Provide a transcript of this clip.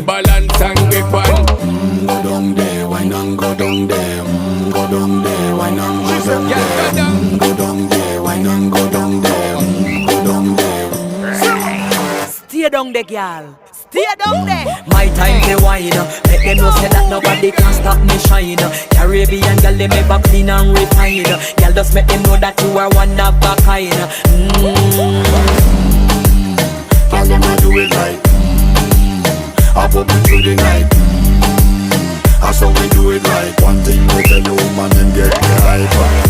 balance and grip on. Go down there, why not go down there? Go down there, why not go down there? Go down there, why not go down there? Go down there. Stay down there, girl. Stay down there. My time to wine. Let them know say that nobody can stop me shine. Caribbean girl, they make up clean and refine. Girl, just make them know that you are one of a kind. All them a do it right. I pop it through the night. That's how we do it right. One thing we tell you, woman, them get the hype.